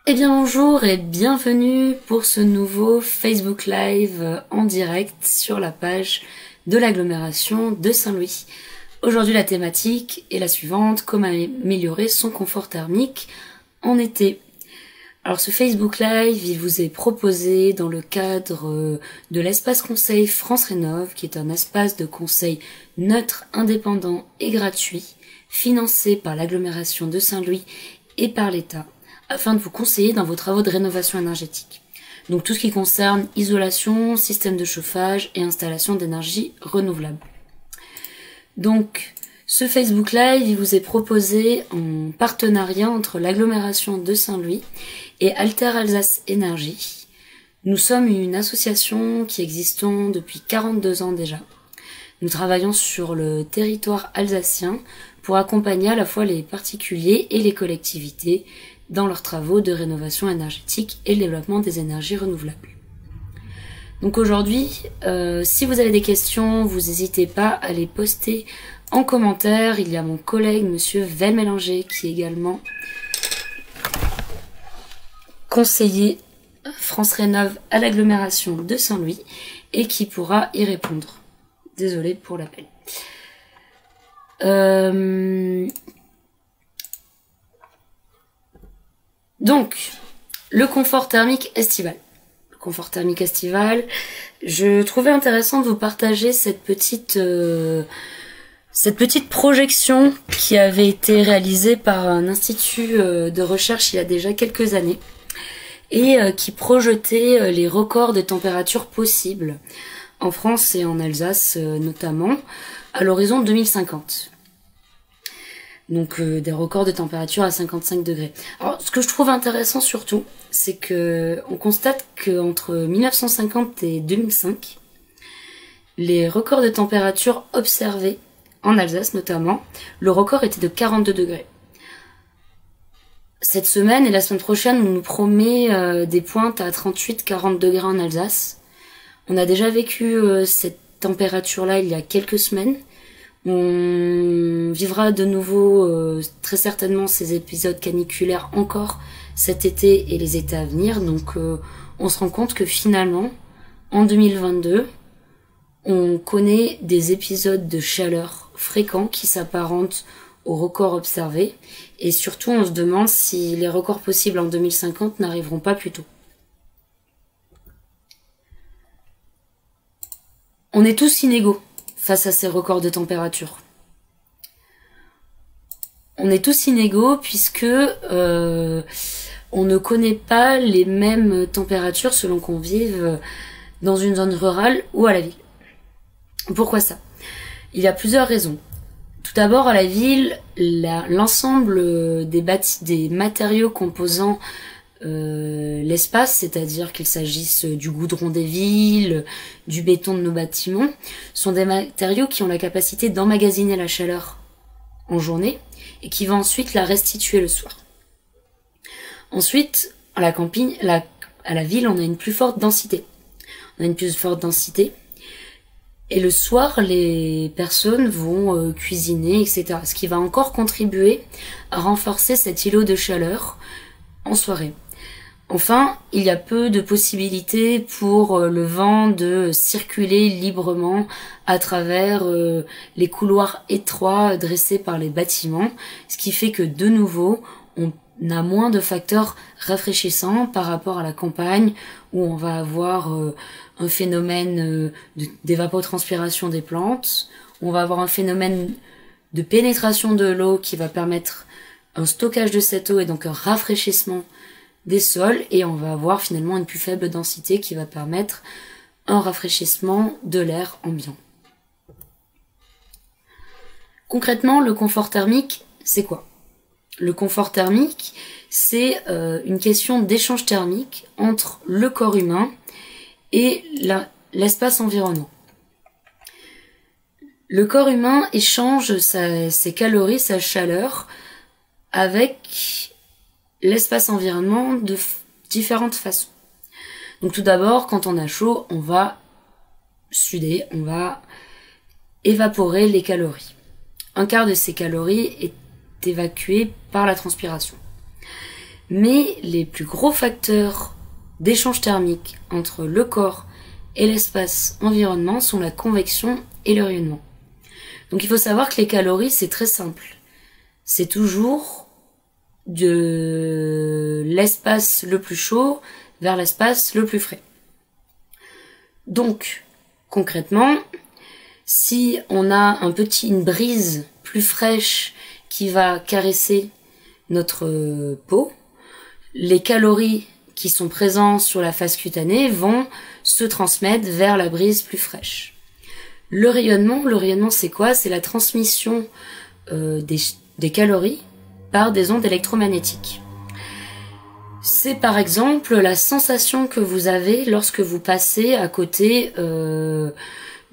Eh bien bonjour et bienvenue pour ce nouveau Facebook Live en direct sur la page de l'agglomération de Saint-Louis. Aujourd'hui la thématique est la suivante, comment améliorer son confort thermique en été. Alors ce Facebook Live, il vous est proposé dans le cadre de l'espace conseil France Rénov, qui est un espace de conseil neutre, indépendant et gratuit, financé par l'agglomération de Saint-Louis et par l'État, afin de vous conseiller dans vos travaux de rénovation énergétique. Donc tout ce qui concerne isolation, système de chauffage et installation d'énergie renouvelable. Donc ce Facebook Live, il vous est proposé en partenariat entre l'agglomération de Saint-Louis et Alter Alsace Énergie. Nous sommes une association qui existe depuis 42 ans déjà. Nous travaillons sur le territoire alsacien pour accompagner à la fois les particuliers et les collectivités dans leurs travaux de rénovation énergétique et le développement des énergies renouvelables. Donc aujourd'hui, si vous avez des questions, vous n'hésitez pas à les poster en commentaire. Il y a mon collègue, monsieur Velmélanger, qui est également conseiller France Rénov à l'agglomération de Saint-Louis et qui pourra y répondre. Désolée pour l'appel. Donc, le confort thermique estival. Le confort thermique estival, je trouvais intéressant de vous partager cette petite projection qui avait été réalisée par un institut de recherche il y a déjà quelques années et qui projetait les records de température possibles en France et en Alsace notamment à l'horizon 2050. Donc des records de température à 55 degrés. Alors ce que je trouve intéressant surtout, c'est que on constate qu'entre 1950 et 2005, les records de température observés en Alsace notamment, le record était de 42 degrés. Cette semaine et la semaine prochaine, on nous promet des pointes à 38-40 degrés en Alsace. On a déjà vécu cette température-là il y a quelques semaines. On vivra de nouveau très certainement ces épisodes caniculaires encore cet été et les étés à venir. Donc on se rend compte que finalement, en 2022, on connaît des épisodes de chaleur fréquents qui s'apparentent aux records observés. Et surtout, on se demande si les records possibles en 2050 n'arriveront pas plus tôt. On est tous inégaux face à ces records de température. On est tous inégaux puisque on ne connaît pas les mêmes températures selon qu'on vive dans une zone rurale ou à la ville. Pourquoi ça? Il y a plusieurs raisons. Tout d'abord, à la ville, l'ensemble des matériaux composant l'espace, c'est-à-dire qu'il s'agisse du goudron des villes, du béton de nos bâtiments, sont des matériaux qui ont la capacité d'emmagasiner la chaleur en journée et qui vont ensuite la restituer le soir. Ensuite, à la ville, on a une plus forte densité. Et le soir, les personnes vont cuisiner, etc. Ce qui va encore contribuer à renforcer cet îlot de chaleur en soirée. Enfin, il y a peu de possibilités pour le vent de circuler librement à travers les couloirs étroits dressés par les bâtiments, ce qui fait que de nouveau, on a moins de facteurs rafraîchissants par rapport à la campagne où on va avoir un phénomène d'évapotranspiration des plantes, on va avoir un phénomène de pénétration de l'eau qui va permettre un stockage de cette eau et donc un rafraîchissement des sols, et on va avoir finalement une plus faible densité qui va permettre un rafraîchissement de l'air ambiant. Concrètement, le confort thermique, c'est quoi? Le confort thermique, c'est une question d'échange thermique entre le corps humain et l'espace environnant. Le corps humain échange ses calories, sa chaleur avec l'espace environnement de différentes façons. Donc tout d'abord, quand on a chaud, on va suder, on va évaporer les calories. Un quart de ces calories est évacué par la transpiration. Mais les plus gros facteurs d'échange thermique entre le corps et l'espace environnement sont la convection et le rayonnement. Donc il faut savoir que les calories, c'est très simple. C'est toujours de l'espace le plus chaud vers l'espace le plus frais. Donc, concrètement, si on a une brise plus fraîche qui va caresser notre peau, les calories qui sont présentes sur la face cutanée vont se transmettre vers la brise plus fraîche. Le rayonnement c'est quoi? C'est la transmission des calories par des ondes électromagnétiques. C'est par exemple la sensation que vous avez lorsque vous passez à côté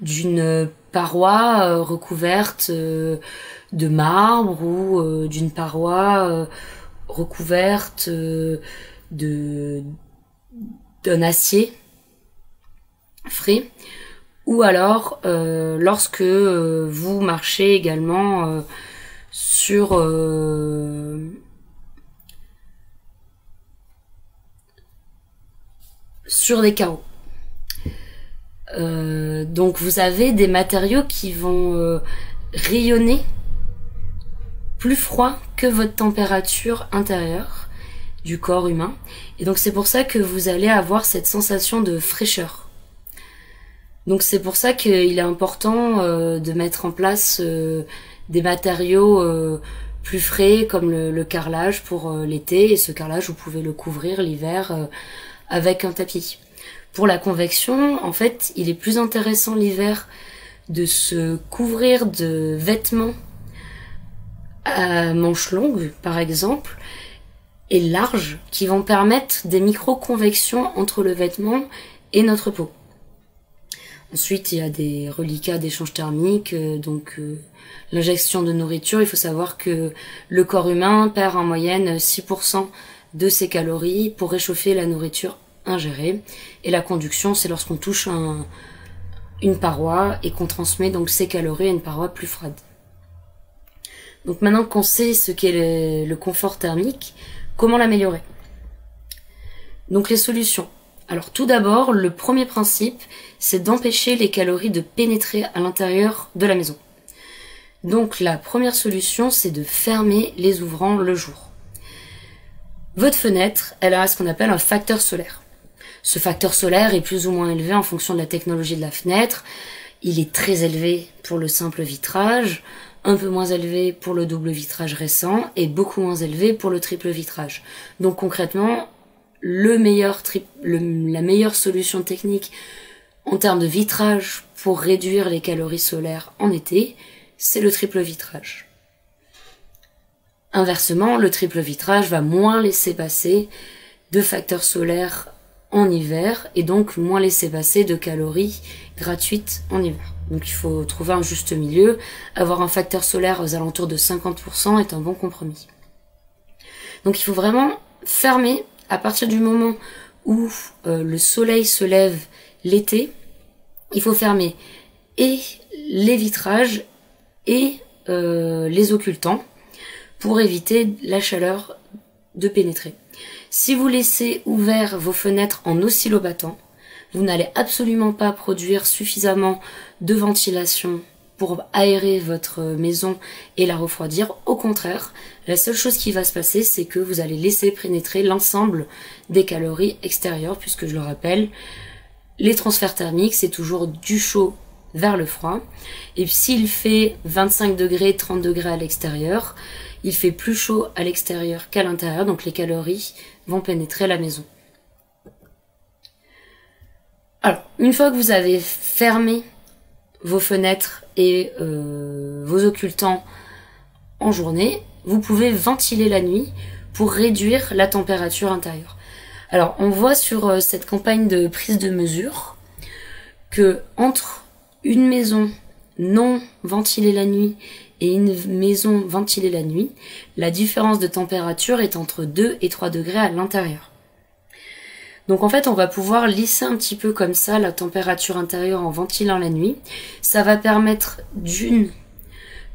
d'une paroi recouverte de marbre ou d'une paroi recouverte d'un acier frais, ou alors lorsque vous marchez également sur des carreaux. Donc vous avez des matériaux qui vont rayonner plus froid que votre température intérieure du corps humain. Et donc c'est pour ça que vous allez avoir cette sensation de fraîcheur. Donc c'est pour ça qu'il est important de mettre en place des matériaux plus frais comme le carrelage pour l'été. Et ce carrelage, vous pouvez le couvrir l'hiver avec un tapis. Pour la convection, en fait, il est plus intéressant l'hiver de se couvrir de vêtements à manches longues, par exemple, et larges, qui vont permettre des micro-convections entre le vêtement et notre peau. Ensuite, il y a des reliquats d'échange thermique, l'injection de nourriture. Il faut savoir que le corps humain perd en moyenne 6% de ses calories pour réchauffer la nourriture ingérée. Et la conduction, c'est lorsqu'on touche une paroi et qu'on transmet donc ces calories à une paroi plus froide. Donc maintenant qu'on sait ce qu'est le confort thermique, comment l'améliorer? Donc les solutions. Alors tout d'abord, le premier principe, c'est d'empêcher les calories de pénétrer à l'intérieur de la maison. Donc la première solution, c'est de fermer les ouvrants le jour. Votre fenêtre, elle a ce qu'on appelle un facteur solaire. Ce facteur solaire est plus ou moins élevé en fonction de la technologie de la fenêtre. Il est très élevé pour le simple vitrage, un peu moins élevé pour le double vitrage récent et beaucoup moins élevé pour le triple vitrage. Donc concrètement, la meilleure solution technique en termes de vitrage pour réduire les calories solaires en été, c'est le triple vitrage. Inversement, le triple vitrage va moins laisser passer de facteurs solaires en hiver et donc moins laisser passer de calories gratuites en hiver. Donc il faut trouver un juste milieu. Avoir un facteur solaire aux alentours de 50% est un bon compromis. Donc il faut vraiment fermer à partir du moment où le soleil se lève l'été. Il faut fermer et les vitrages et les occultants pour éviter la chaleur de pénétrer. Si vous laissez ouvert vos fenêtres en oscillobattant, vous n'allez absolument pas produire suffisamment de ventilation pour aérer votre maison et la refroidir. Au contraire, la seule chose qui va se passer, c'est que vous allez laisser pénétrer l'ensemble des calories extérieures, puisque je le rappelle, les transferts thermiques, c'est toujours du chaud vers le froid. Et s'il fait 25 degrés, 30 degrés à l'extérieur, il fait plus chaud à l'extérieur qu'à l'intérieur, donc les calories vont pénétrer la maison. Alors, une fois que vous avez fermé vos fenêtres et vos occultants en journée, vous pouvez ventiler la nuit pour réduire la température intérieure. Alors, on voit sur cette campagne de prise de mesure que entre une maison non ventilée la nuit et une maison ventilée la nuit, la différence de température est entre 2 et 3 degrés à l'intérieur. Donc en fait, on va pouvoir lisser un petit peu comme ça la température intérieure en ventilant la nuit. Ça va permettre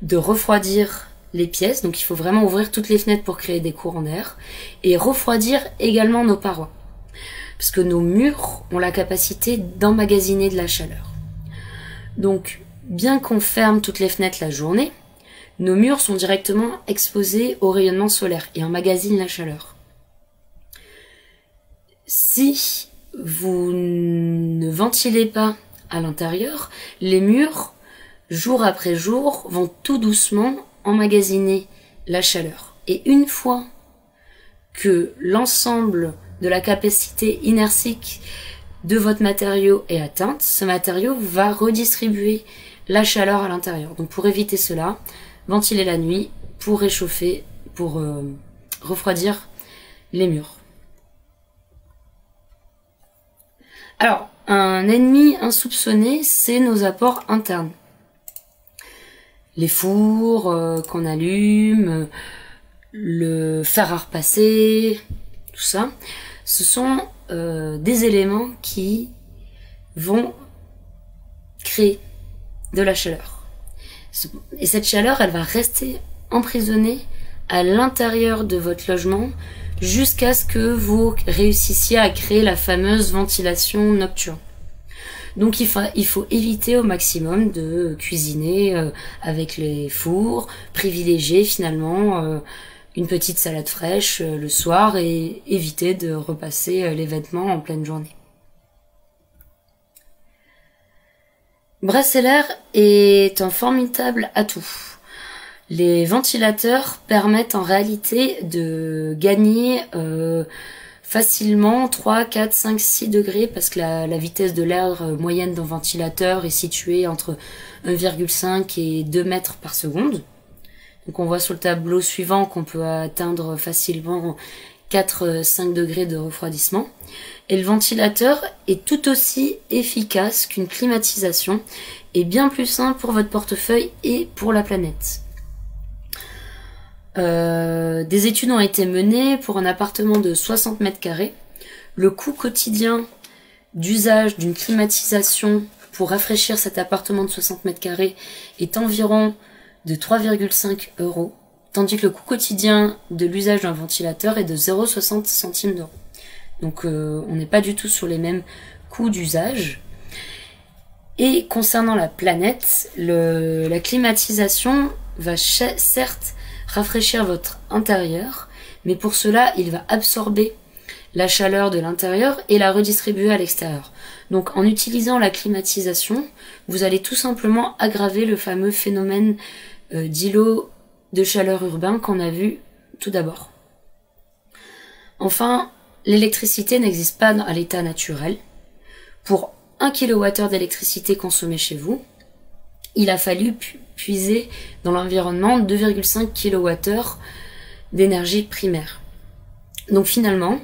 de refroidir les pièces, donc il faut vraiment ouvrir toutes les fenêtres pour créer des courants d'air, et refroidir également nos parois. Parce que nos murs ont la capacité d'emmagasiner de la chaleur. Donc, bien qu'on ferme toutes les fenêtres la journée, nos murs sont directement exposés au rayonnement solaire et emmagasinent la chaleur. Si vous ne ventilez pas à l'intérieur, les murs, jour après jour, vont tout doucement emmagasiner la chaleur. Et une fois que l'ensemble de la capacité inertique de votre matériau est atteinte, ce matériau va redistribuer la chaleur à l'intérieur. Donc pour éviter cela, ventilez la nuit pour réchauffer, pour refroidir les murs. Alors, un ennemi insoupçonné, c'est nos apports internes. Les fours qu'on allume, le fer à repasser, tout ça, ce sont des éléments qui vont créer de la chaleur. Et cette chaleur, elle va rester emprisonnée à l'intérieur de votre logement jusqu'à ce que vous réussissiez à créer la fameuse ventilation nocturne. Donc il faut éviter au maximum de cuisiner avec les fours, privilégier finalement une petite salade fraîche le soir et éviter de repasser les vêtements en pleine journée. Brasser l'air est un formidable atout. Les ventilateurs permettent en réalité de gagner facilement 3, 4, 5, 6 degrés parce que la vitesse de l'air moyenne d'un ventilateur est située entre 1,5 et 2 mètres par seconde. Donc on voit sur le tableau suivant qu'on peut atteindre facilement 4-5 degrés de refroidissement. Et le ventilateur est tout aussi efficace qu'une climatisation et bien plus sain pour votre portefeuille et pour la planète. Des études ont été menées pour un appartement de 60 mètres carrés. Le coût quotidien d'usage d'une climatisation pour rafraîchir cet appartement de 60 mètres carrés est environ de 3,5 €, tandis que le coût quotidien de l'usage d'un ventilateur est de 0,60 centimes d'euros. Donc on n'est pas du tout sur les mêmes coûts d'usage. Et concernant la planète, la climatisation va certes rafraîchir votre intérieur, mais pour cela, il va absorber la chaleur de l'intérieur et la redistribuer à l'extérieur. Donc en utilisant la climatisation, vous allez tout simplement aggraver le fameux phénomène d'îlot de chaleur urbain qu'on a vu tout d'abord. Enfin, l'électricité n'existe pas à l'état naturel. Pour 1 kWh d'électricité consommée chez vous, il a fallu puiser dans l'environnement 2,5 kWh d'énergie primaire. Donc finalement,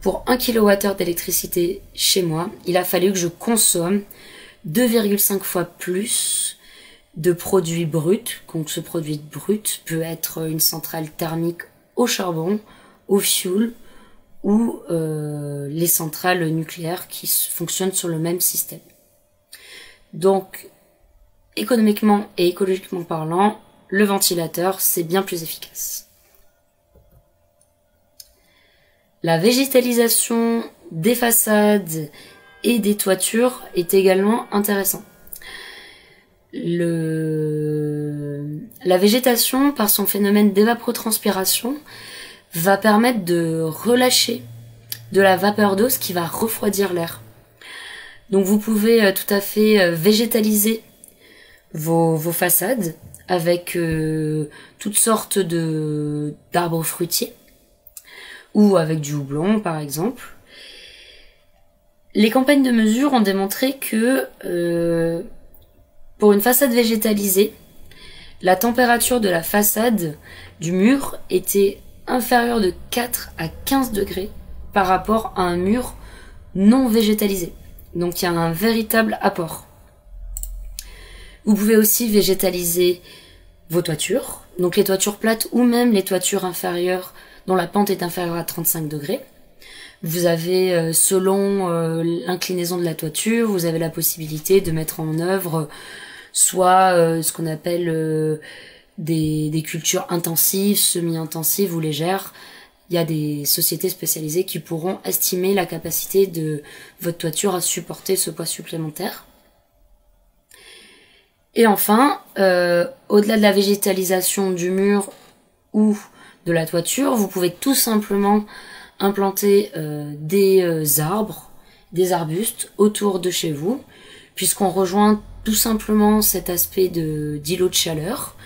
pour 1 kWh d'électricité chez moi, il a fallu que je consomme 2,5 fois plus de produits bruts. Donc ce produit brut peut être une centrale thermique au charbon, au fioul ou les centrales nucléaires qui fonctionnent sur le même système. Donc économiquement et écologiquement parlant, le ventilateur, c'est bien plus efficace. La végétalisation des façades et des toitures est également intéressante. La végétation, par son phénomène d'évapotranspiration, va permettre de relâcher de la vapeur d'eau, ce qui va refroidir l'air. Donc vous pouvez tout à fait végétaliser vos façades avec toutes sortes d'arbres fruitiers ou avec du houblon par exemple. Les campagnes de mesure ont démontré que pour une façade végétalisée, la température de la façade du mur était inférieure de 4 à 15 degrés par rapport à un mur non végétalisé. Donc il y a un véritable apport. Vous pouvez aussi végétaliser vos toitures, donc les toitures plates ou même les toitures inférieures dont la pente est inférieure à 35 degrés. Vous avez, selon l'inclinaison de la toiture, vous avez la possibilité de mettre en œuvre soit ce qu'on appelle des cultures intensives, semi-intensives ou légères. Il y a des sociétés spécialisées qui pourront estimer la capacité de votre toiture à supporter ce poids supplémentaire. Et enfin, au-delà de la végétalisation du mur ou de la toiture, vous pouvez tout simplement implanter des arbres, des arbustes autour de chez vous, puisqu'on rejoint tout simplement cet aspect d'îlot de chaleur.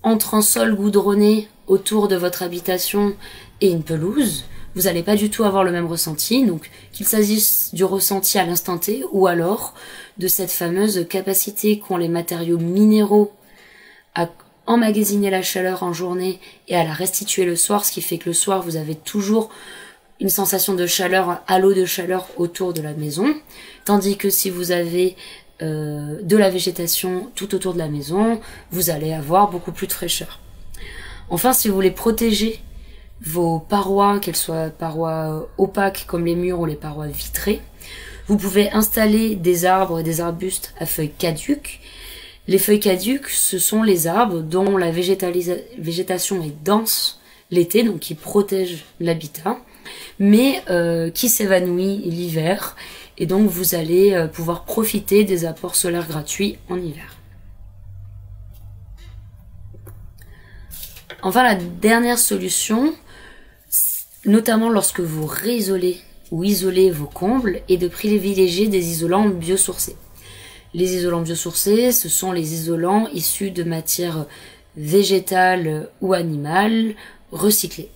Entre un sol goudronné autour de votre habitation et une pelouse, vous n'allez pas du tout avoir le même ressenti, donc qu'il s'agisse du ressenti à l'instant T ou alors de cette fameuse capacité qu'ont les matériaux minéraux à emmagasiner la chaleur en journée et à la restituer le soir, ce qui fait que le soir vous avez toujours une sensation de chaleur, un halo de chaleur autour de la maison, tandis que si vous avez de la végétation tout autour de la maison, vous allez avoir beaucoup plus de fraîcheur. Enfin, si vous voulez protéger vos parois, qu'elles soient parois opaques comme les murs ou les parois vitrées, vous pouvez installer des arbres et des arbustes à feuilles caduques. Les feuilles caduques, ce sont les arbres dont la végétation est dense l'été, donc qui protègent l'habitat, mais qui s'évanouit l'hiver, et donc vous allez pouvoir profiter des apports solaires gratuits en hiver. Enfin, la dernière solution, notamment lorsque vous réisolez ou isolez vos combles, est de privilégier des isolants biosourcés. Les isolants biosourcés, ce sont les isolants issus de matières végétales ou animales recyclées.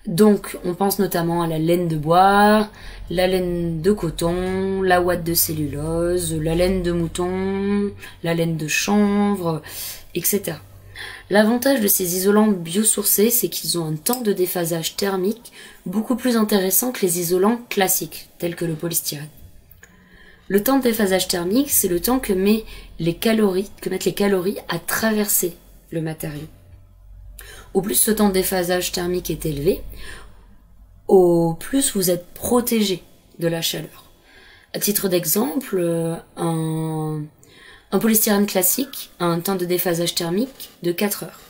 Donc, on pense notamment à la laine de bois, la laine de coton, la ouate de cellulose, la laine de mouton, la laine de chanvre, etc. L'avantage de ces isolants biosourcés, c'est qu'ils ont un temps de déphasage thermique beaucoup plus intéressant que les isolants classiques, tels que le polystyrène. Le temps de déphasage thermique, c'est le temps que mettent les calories à traverser le matériau. Au plus ce temps de déphasage thermique est élevé, au plus vous êtes protégé de la chaleur. À titre d'exemple, un polystyrène classique a un temps de déphasage thermique de 4 heures.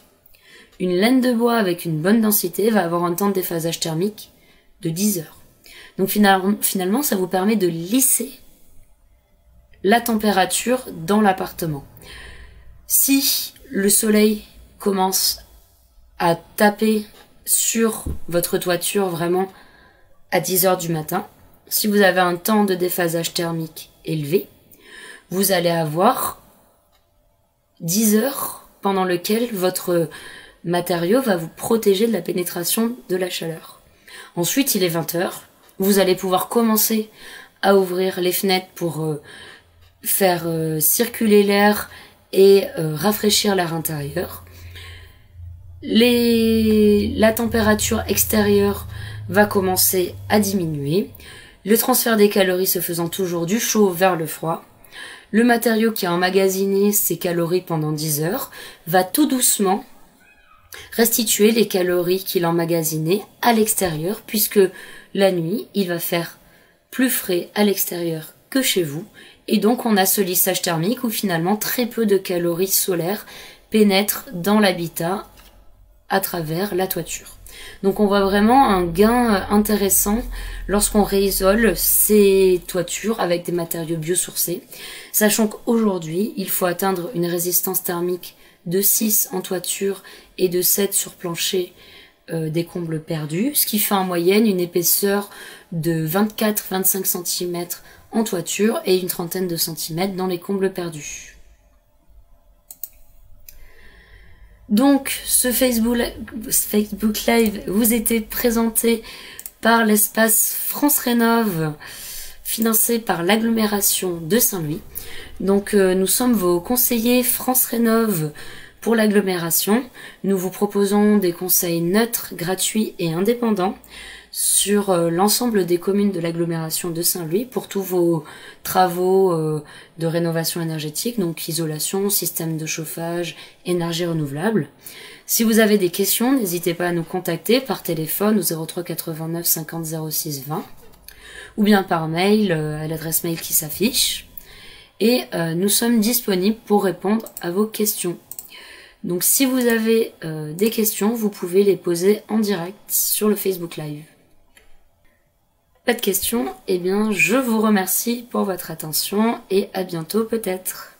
Une laine de bois avec une bonne densité va avoir un temps de déphasage thermique de 10 heures. Donc finalement, ça vous permet de lisser la température dans l'appartement. Si le soleil commence à taper sur votre toiture vraiment à 10 heures du matin, si vous avez un temps de déphasage thermique élevé, vous allez avoir 10 heures pendant lesquelles votre matériau va vous protéger de la pénétration de la chaleur. Ensuite, il est 20 heures, vous allez pouvoir commencer à ouvrir les fenêtres pour faire circuler l'air et rafraîchir l'air intérieur. La température extérieure va commencer à diminuer, le transfert des calories se faisant toujours du chaud vers le froid. Le matériau qui a emmagasiné ces calories pendant 10 heures va tout doucement restituer les calories qu'il a emmagasinées à l'extérieur, puisque la nuit, il va faire plus frais à l'extérieur que chez vous, et donc on a ce lissage thermique où finalement très peu de calories solaires pénètrent dans l'habitat à travers la toiture. Donc on voit vraiment un gain intéressant lorsqu'on réisole ces toitures avec des matériaux biosourcés, sachant qu'aujourd'hui, il faut atteindre une résistance thermique de 6 en toiture et de 7 sur plancher des combles perdus, ce qui fait en moyenne une épaisseur de 24-25 cm en toiture et une trentaine de centimètres dans les combles perdus. Donc, ce Facebook Live vous était présenté par l'espace France Rénov, financé par l'agglomération de Saint-Louis. Donc, nous sommes vos conseillers France Rénov pour l'agglomération. Nous vous proposons des conseils neutres, gratuits et indépendants sur l'ensemble des communes de l'agglomération de Saint-Louis pour tous vos travaux de rénovation énergétique, donc isolation, système de chauffage, énergie renouvelable. Si vous avez des questions, n'hésitez pas à nous contacter par téléphone au 03 89 50 06 20 ou bien par mail à l'adresse mail qui s'affiche. Et nous sommes disponibles pour répondre à vos questions. Donc si vous avez des questions, vous pouvez les poser en direct sur le Facebook Live. Pas de questions? Eh bien je vous remercie pour votre attention et à bientôt peut-être.